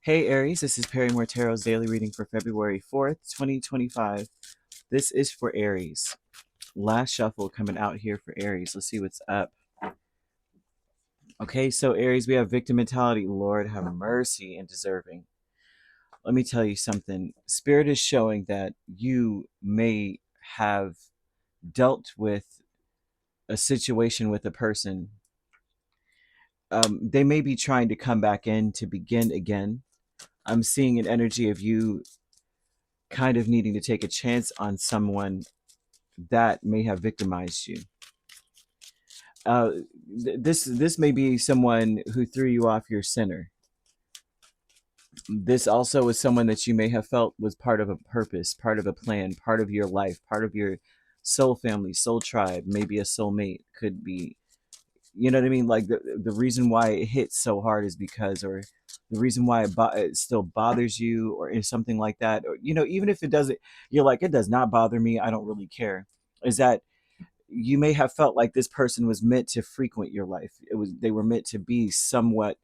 Hey Aries, this is Perrymore Tarot's daily reading for February 4th, 2025. This is for Aries. Last shuffle coming out here for Aries. Let's see what's up. Okay, so Aries, we have victim mentality. Lord, have mercy and deserving. Let me tell you something. Spirit is showing that you may have dealt with a situation with a person. They may be trying to come back in to begin again. I'm seeing an energy of you kind of needing to take a chance on someone that may have victimized you. Uh, this may be someone who threw you off your center. This also is someone that you may have felt was part of a purpose, part of a plan, part of your life, part of your soul family, soul tribe, maybe a soulmate could be. You know what I mean? Like the reason why it hits so hard is because, or the reason why it still bothers you, or is something like that. Or even if it doesn't, you're like, it does not bother me. I don't really care. Is that you may have felt like this person was meant to frequent your life. They were meant to be somewhat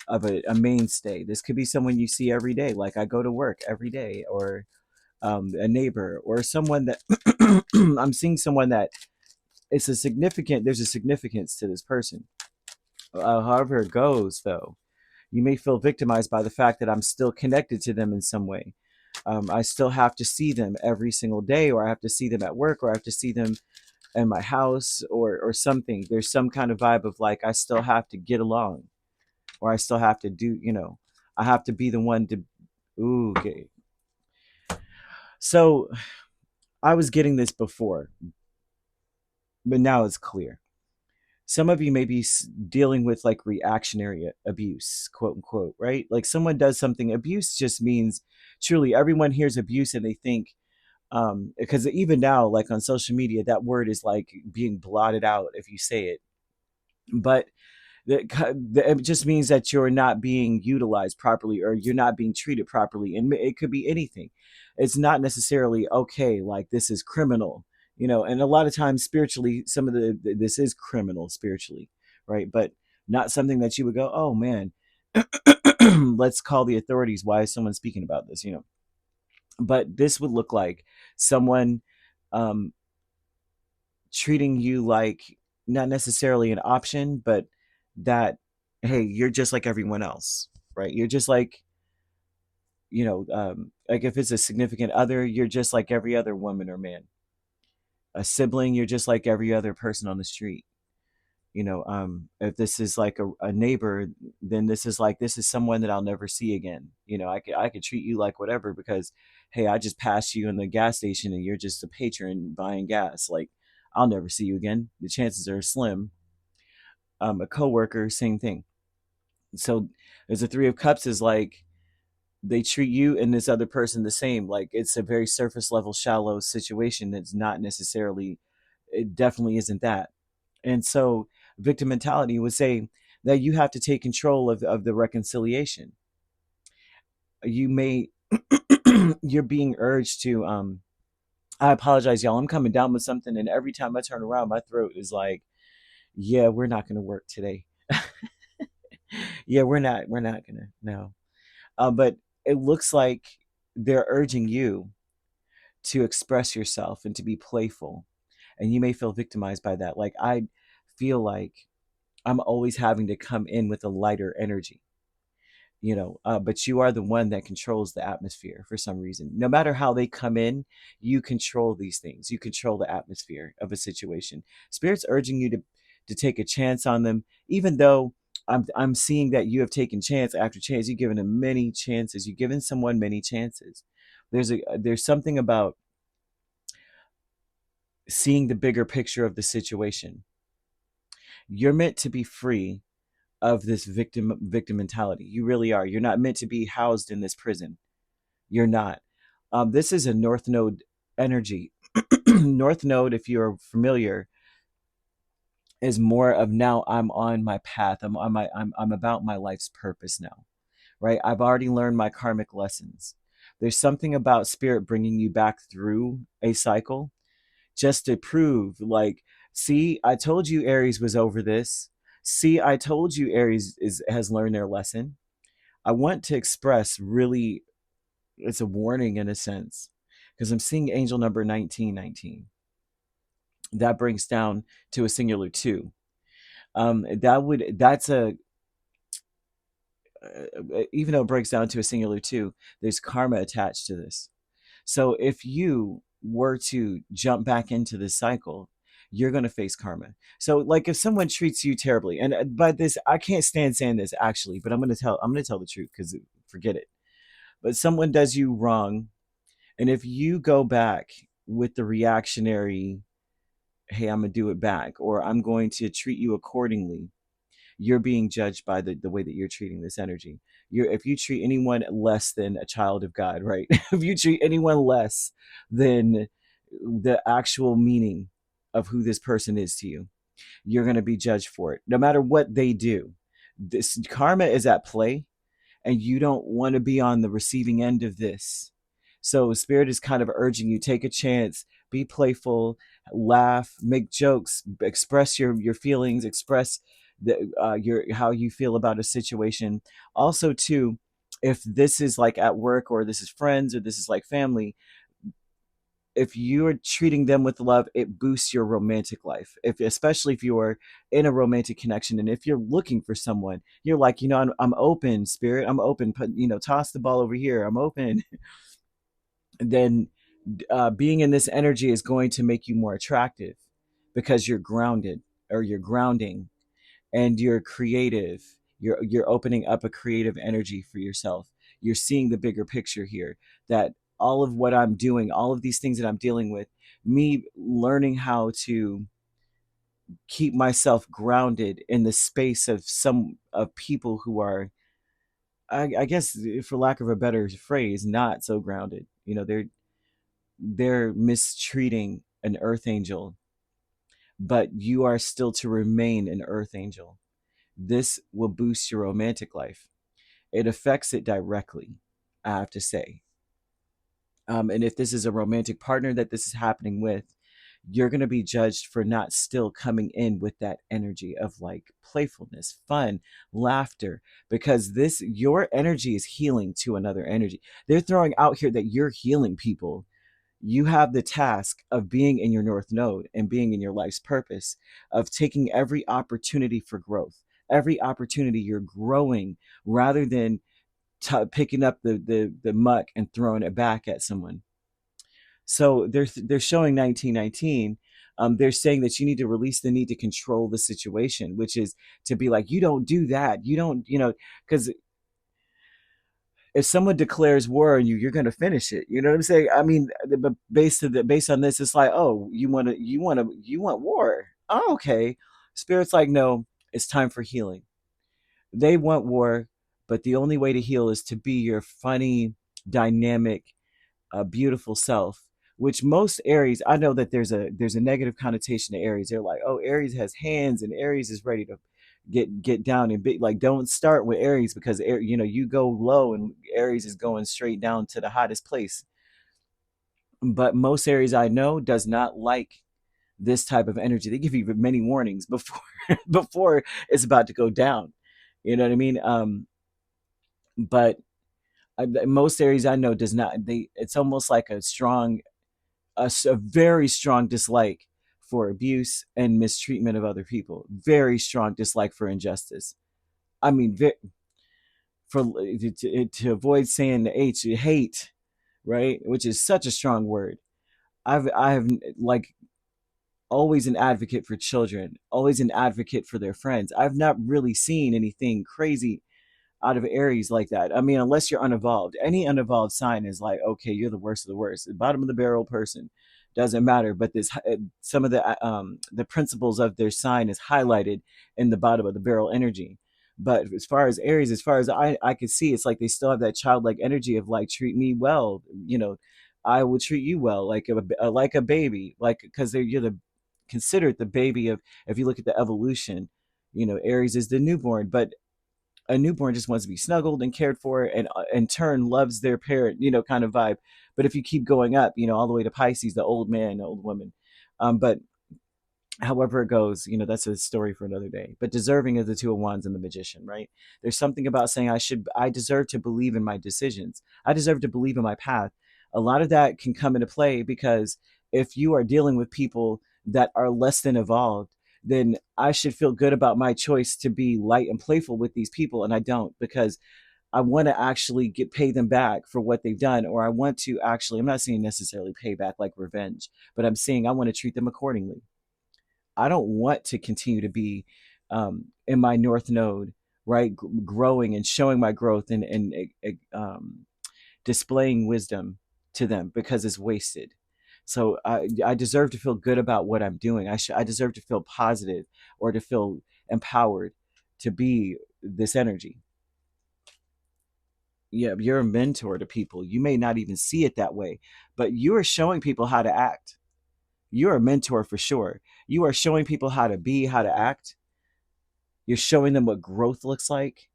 of a mainstay. This could be someone you see every day, like I go to work every day, or a neighbor, or someone that I'm seeing someone that there's a significance to this person. However it goes, though, you may feel victimized by the fact that I'm still connected to them in some way. I still have to see them every single day, or I have to see them at work, or I have to see them in my house, or something. There's some kind of vibe of like I still have to get along, or I still have to do, I have to be the one to. Ooh, okay. So I was getting this before, but now it's clear. Some of you may be dealing with like reactionary abuse, quote unquote, right? Like someone does something. Abuse just means truly everyone hears abuse and they think, because even now, like on social media, that word is like being blotted out if you say it. But it just means that you're not being utilized properly, or you're not being treated properly, and it could be anything. It's not necessarily okay, like this is criminal, and a lot of times spiritually, some of this is criminal spiritually, right? But not something that you would go, oh man, let's call the authorities. Why is someone speaking about this? But this would look like someone um treating you like not necessarily an option, but that, hey, you're just like everyone else, right? You're just like, like if it's a significant other, you're just like every other woman or man. A sibling, you're just like every other person on the street. If this is like a neighbor, then this is someone that I'll never see again. I could treat you like whatever because, hey, I just passed you in the gas station and you're just a patron buying gas. Like, I'll never see you again. The chances are slim. A coworker, same thing. So there's a Three of Cups is like they treat you and this other person the same. Like it's a very surface level, shallow situation that's not necessarily, it definitely isn't that. And so victim mentality would say that you have to take control of the reconciliation. You may, you're being urged to, I apologize, y'all. I'm coming down with something, and every time I turn around, my throat is like, yeah, we're not going to work today. Yeah, we're not going to, no. But it looks like they're urging you to express yourself and to be playful. And you may feel victimized by that. Like, I feel like I'm always having to come in with a lighter energy, but you are the one that controls the atmosphere for some reason. No matter how they come in, you control these things. You control the atmosphere of a situation. Spirit's urging you to take a chance on them, even though I'm seeing that you have taken chance after chance. You've given them many chances. You've given someone many chances. There's something about seeing the bigger picture of the situation. You're meant to be free of this victim mentality. You really are. You're not meant to be housed in this prison. You're not. This is a North Node energy. North Node, if you're familiar, is more of now I'm on my path. I'm about my life's purpose now, right? I've already learned my karmic lessons. There's something about spirit bringing you back through a cycle just to prove, like, see, I told you Aries was over this. See, I told you Aries has learned their lesson. I want to express really, it's a warning in a sense, because I'm seeing angel number 1919. That brings down to a singular two. That's a, even though it breaks down to a singular two, there's karma attached to this. So if you were to jump back into this cycle, you're going to face karma. So like if someone treats you terribly, and by this, I can't stand saying this actually, but I'm going to tell the truth, because forget it. But someone does you wrong, and if you go back with the reactionary, hey, I'm going to do it back, or I'm going to treat you accordingly, you're being judged by the way that you're treating this energy. If you treat anyone less than a child of God, right? If you treat anyone less than the actual meaning of who this person is to you, you're going to be judged for it, no matter what they do. This karma is at play, and you don't want to be on the receiving end of this. So spirit is kind of urging you, take a chance, be playful, laugh, make jokes, express your feelings, express your how you feel about a situation. Also too, if this is like at work, or this is friends, or this is like family, if you're treating them with love, it boosts your romantic life. If especially if you're in a romantic connection, and if you're looking for someone, you're like, I'm open, spirit, I'm open. Put, toss the ball over here. I'm open. Then being in this energy is going to make you more attractive, because you're grounded, or you're grounding, and you're creative. You're opening up a creative energy for yourself. You're seeing the bigger picture here, that all of what I'm doing, all of these things that I'm dealing with, me learning how to keep myself grounded in the space of some of people who are, I guess, for lack of a better phrase, not so grounded. They're mistreating an earth angel, but you are still to remain an earth angel. This will boost your romantic life. It affects it directly, I have to say. And if this is a romantic partner that this is happening with, you're going to be judged for not still coming in with that energy of like playfulness, fun, laughter, because your energy is healing to another energy. They're throwing out here that you're healing people. You have the task of being in your North Node and being in your life's purpose, of taking every opportunity for growth. Every opportunity you're growing, rather than picking up the muck and throwing it back at someone. So they're showing 1919. They're saying that you need to release the need to control the situation, which is to be like, you don't do that. You don't, because if someone declares war on you, you're going to finish it. You know what I'm saying? I mean, but based on this, it's like, oh, you want war. Oh, okay. Spirit's like, no, it's time for healing. They want war, but the only way to heal is to be your funny, dynamic, beautiful self. Which most Aries, I know that there's a negative connotation to Aries. They're like, oh, Aries has hands, and Aries is ready to get down and big. Like, don't start with Aries, because you go low, and Aries is going straight down to the hottest place. But most Aries I know does not like this type of energy. They give you many warnings before before it's about to go down. You know what I mean? But most Aries I know does not. It's almost like a very strong dislike for abuse and mistreatment of other people. Very strong dislike for injustice. I mean, for to avoid saying the H, hate, right? Which is such a strong word. I have like always an advocate for children, always an advocate for their friends. I've not really seen anything crazy out of Aries like that. I mean, unless you're unevolved. Any unevolved sign is like, okay, you're the worst of the worst. The bottom of the barrel person doesn't matter. But this, some of the principles of their sign is highlighted in the bottom of the barrel energy. But as far as Aries, as far as I could see, it's like they still have that childlike energy of like, treat me well. I will treat you well, like a baby, like, because you're the considered the baby of. If you look at the evolution, Aries is the newborn, but a newborn just wants to be snuggled and cared for, and in turn loves their parent, kind of vibe. But if you keep going up, all the way to Pisces, the old man, the old woman. But However it goes, that's a story for another day. But deserving is the Two of Wands and the Magician, right? There's something about saying I deserve to believe in my decisions. I deserve to believe in my path. A lot of that can come into play because if you are dealing with people that are less than evolved, then I should feel good about my choice to be light and playful with these people, and I don't, because I want to actually pay them back for what they've done, or I want to actually, I'm not saying necessarily pay back like revenge, but I'm saying I want to treat them accordingly. I don't want to continue to be in my North Node, right? Growing and showing my growth and displaying wisdom to them because it's wasted. So I deserve to feel good about what I'm doing. I deserve to feel positive or to feel empowered to be this energy. Yeah, you're a mentor to people. You may not even see it that way, but you are showing people how to act. You're a mentor for sure. You are showing people how to be, how to act. You're showing them what growth looks like.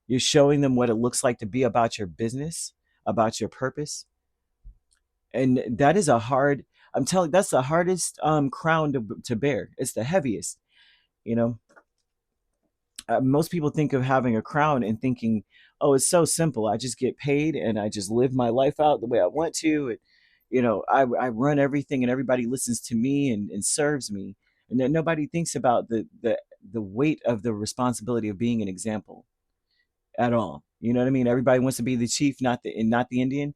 You're showing them what it looks like to be about your business, about your purpose. And that is a hard, I'm telling, that's the hardest crown to bear. It's the heaviest, you know. Most people think of having a crown and thinking, oh, it's so simple. I just get paid and I just live my life out the way I want to. And, I run everything and everybody listens to me and serves me. And then nobody thinks about the weight of the responsibility of being an example at all. You know what I mean? Everybody wants to be the chief, not the Indian.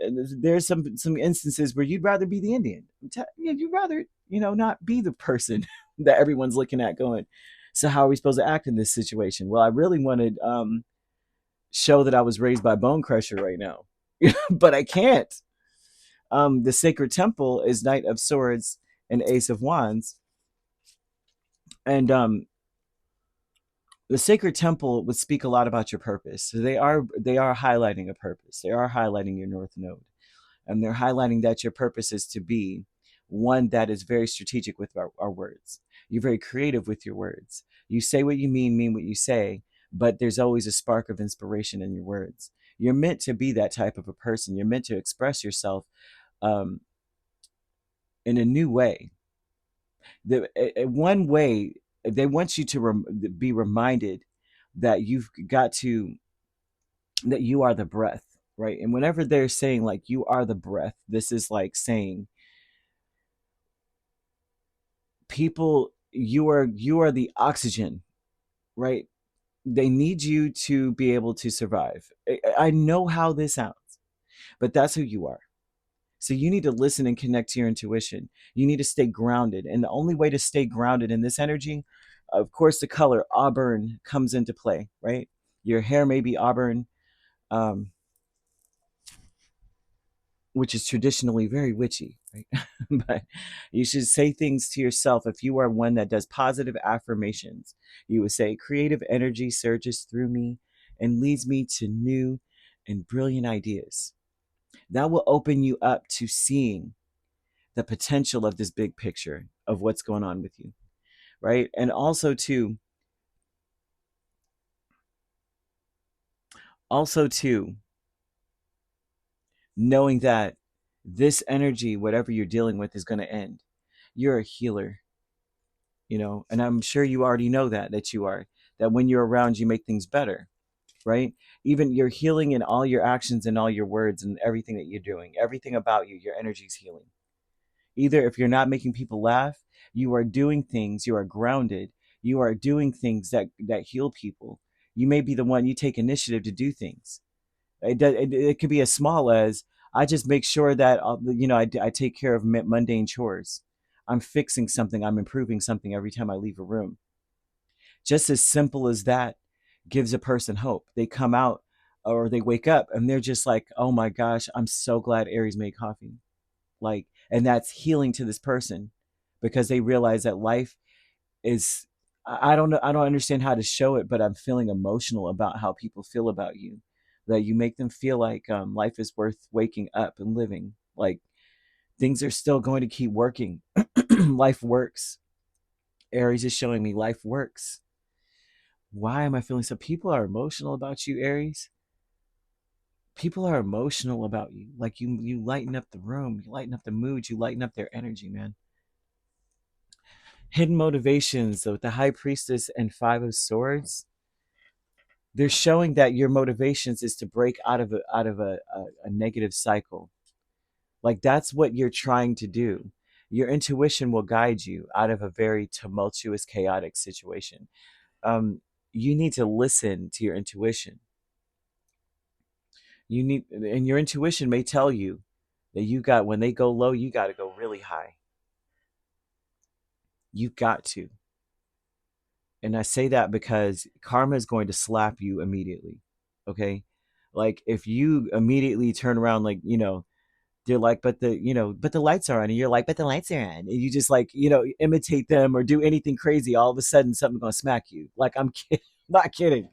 There's some instances where you'd rather be the Indian. You'd rather not be the person that everyone's looking at going. So how are we supposed to act in this situation? Well, I really wanted show that I was raised by Bone Crusher right now, but I can't. The Sacred Temple is Knight of Swords and Ace of Wands, and the Sacred Temple would speak a lot about your purpose. So they are highlighting a purpose. They are highlighting your North Node, and they're highlighting that your purpose is to be one that is very strategic with our words. You're very creative with your words. You say what you mean what you say, but there's always a spark of inspiration in your words. You're meant to be that type of a person. You're meant to express yourself um, in a new way. One way they want you to be reminded that you've got to that you are the breath, right? And whenever they're saying like you are the breath, this is like saying people, you are the oxygen, right? They need you to be able to survive. I know how this sounds, but that's who you are. So you need to listen and connect to your intuition. You need to stay grounded. And the only way to stay grounded in this energy, of course, the color auburn comes into play, right? Your hair may be auburn, um, which is traditionally very witchy, right? But you should say things to yourself. If you are one that does positive affirmations, you would say, creative energy surges through me and leads me to new and brilliant ideas. That will open you up to seeing the potential of this big picture of what's going on with you, right? And also too, knowing that this energy, whatever you're dealing with, is going to end. You're a healer, and I'm sure you already know that you are, that when you're around, you make things better, right? Even you're healing in all your actions and all your words and everything that you're doing, everything about you, your energy's healing. Either if you're not making people laugh, you are doing things, you are grounded, you are doing things that heal people. You may be the one, you take initiative to do things. It could be as small as I just make sure that I take care of mundane chores. I'm fixing something, I'm improving something every time I leave a room. Just as simple as that gives a person hope. They come out or they wake up and they're just like, oh my gosh, I'm so glad Aries made coffee. Like, and that's healing to this person because they realize that life is, I don't know, I don't understand how to show it, but I'm feeling emotional about how people feel about you, that you make them feel like life is worth waking up and living, like things are still going to keep working. Life works. Aries is showing me life works. Why am I feeling so? People are emotional about you, Aries. People are emotional about you. Like you lighten up the room, you lighten up the mood, you lighten up their energy, man. Hidden motivations. So with the High Priestess and Five of Swords, they're showing that your motivations is to break out of a negative cycle. Like that's what you're trying to do. Your intuition will guide you out of a very tumultuous, chaotic situation. Um, you need to listen to your intuition. You need, and your intuition may tell you that you got, when they go low, you got to go really high. You've got to. And I say that because karma is going to slap you immediately. Okay. Like if you immediately turn around, like, they're like, but the lights are on. And you're like, but the lights are on. And you just like, imitate them or do anything crazy. All of a sudden, something's going to smack you. Like, I'm kidding. Not kidding.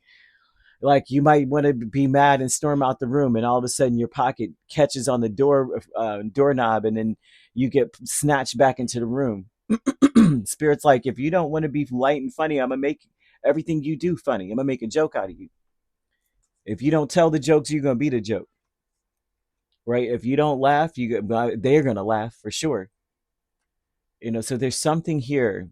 Like you might want to be mad and storm out the room, and all of a sudden your pocket catches on the doorknob, and then you get snatched back into the room. Spirit's like, if you don't want to be light and funny, I'm gonna make everything you do funny. I'm gonna make a joke out of you. If you don't tell the jokes, you're gonna be the joke, right? If you don't laugh, they're gonna laugh for sure. So there's something here,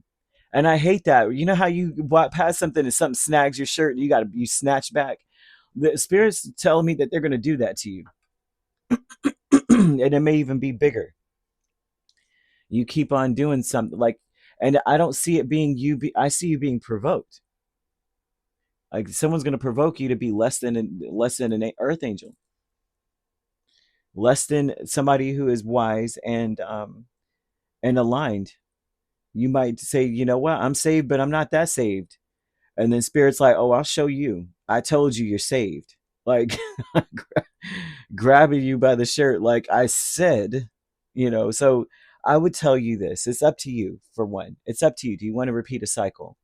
and I hate that. You know how you walk past something and something snags your shirt, and you snatch back. The spirits telling me that they're gonna do that to you, and it may even be bigger. You keep on doing something like, and I don't see it being you. I see you being provoked. Like someone's going to provoke you to be less than an earth angel, less than somebody who is wise and aligned. You might say, you know what, I'm saved, but I'm not that saved. And then spirit's like, oh, I'll show you. I told you you're saved. Like grabbing you by the shirt, like I said, So I would tell you this. It's up to you. For one, it's up to you. Do you want to repeat a cycle?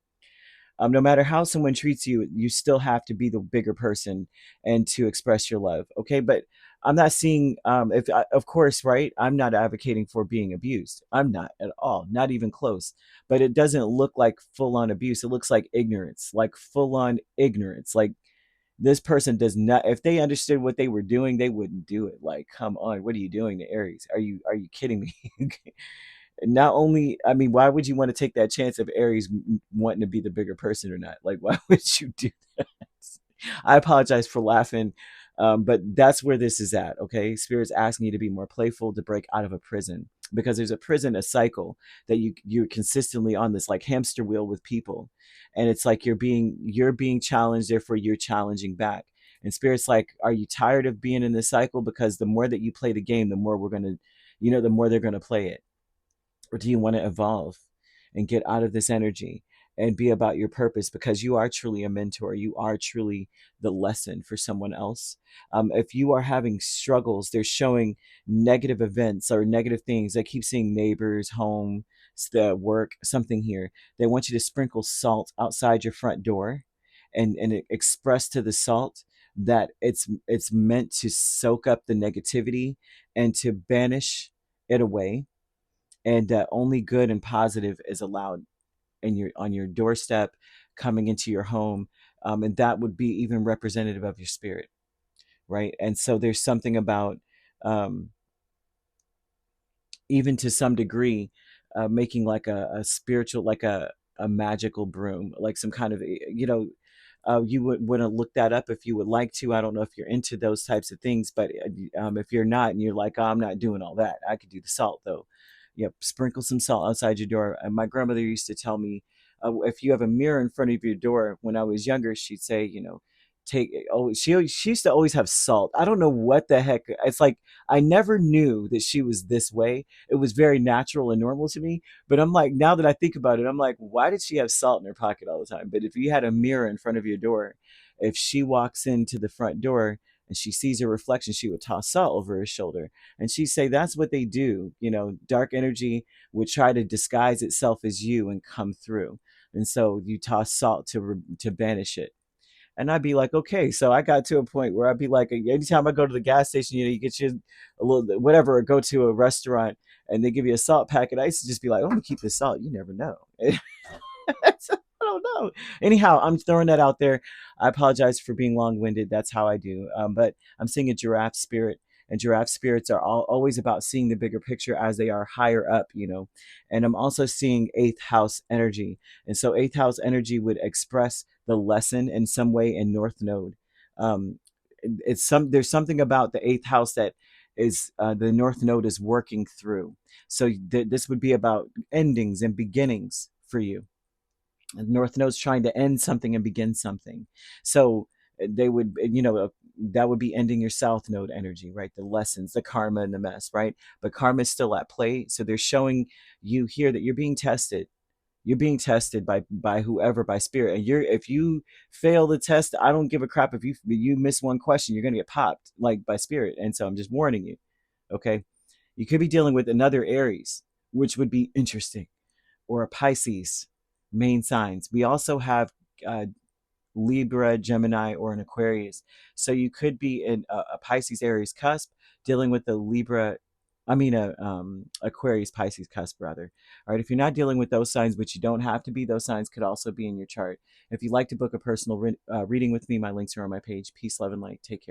No matter how someone treats you, you still have to be the bigger person and to express your love. Okay. But I'm not seeing, of course, right? I'm not advocating for being abused. I'm not at all, not even close. But it doesn't look like full on abuse. It looks like ignorance, like full on ignorance. Like this person does not, if they understood what they were doing, they wouldn't do it. Like, come on, what are you doing to Aries? Are you kidding me? Not only, I mean, why would you want to take that chance of Aries wanting to be the bigger person or not? Like, why would you do that? I apologize for laughing, but that's where this is at. Okay, Spirit's asking you to be more playful, to break out of a prison, because there's a prison, a cycle that you're consistently on this like hamster wheel with people, and it's like you're being challenged, therefore you're challenging back. And Spirit's like, are you tired of being in this cycle? Because the more that you play the game, the more we're gonna, the more they're gonna play it. Or do you want to evolve and get out of this energy and be about your purpose, because you are truly a mentor? You are truly the lesson for someone else. If you are having struggles, they're showing negative events or negative things. I keep seeing neighbors, home, the work, something here. They want you to sprinkle salt outside your front door and express to the salt that it's meant to soak up the negativity and to banish it away, and that only good and positive is allowed in your on your doorstep, coming into your home, and that would be even representative of your spirit, right? And so there's something about, um, even to some degree, making like a spiritual, like a magical broom, like some kind of, you would want to look that up if you would like to. I don't know if you're into those types of things, but if you're not and you're like, oh, I'm not doing all that, I could do the salt though. Yep, sprinkle some salt outside your door. And my grandmother used to tell me, if you have a mirror in front of your door, when I was younger, she'd say, take, oh, she used to always have salt. I don't know what the heck. It's like I never knew that she was this way. It was very natural and normal to me. But I'm like, now that I think about it, I'm like, why did she have salt in her pocket all the time? But if you had a mirror in front of your door, if she walks into the front door and she sees her reflection, she would toss salt over her shoulder. And she'd say, that's what they do. Dark energy would try to disguise itself as you and come through. And so you toss salt to banish it. And I'd be like, okay. So I got to a point where I'd be like, anytime I go to the gas station, you get you a little whatever, or go to a restaurant and they give you a salt packet. I used to just be like, oh, I'm gonna keep this salt. You never know. I don't know. Anyhow, I'm throwing that out there. I apologize for being long winded. That's how I do. But I'm seeing a giraffe spirit, and giraffe spirits are always about seeing the bigger picture as they are higher up, and I'm also seeing eighth house energy. And so eighth house energy would express the lesson in some way in north node. There's something about the eighth house that is the north node is working through. So this would be about endings and beginnings for you. The north node's trying to end something and begin something. So they would, that would be ending your south node energy, right? The lessons, the karma, and the mess, right? But karma is still at play. So they're showing you here that you're being tested. You're being tested by whoever, by spirit. And if you fail the test, I don't give a crap. If you miss one question, you're gonna get popped, like, by spirit. And so I'm just warning you. Okay. You could be dealing with another Aries, which would be interesting, or a Pisces main signs. We also have uh, Libra, Gemini, or an Aquarius. So you could be in a Pisces Aries cusp dealing with the Libra, Aquarius Pisces cusp, rather. All right. If you're not dealing with those signs, which you don't have to be, those signs could also be in your chart. If you'd like to book a personal reading with me, my links are on my page. Peace, love, and light. Take care.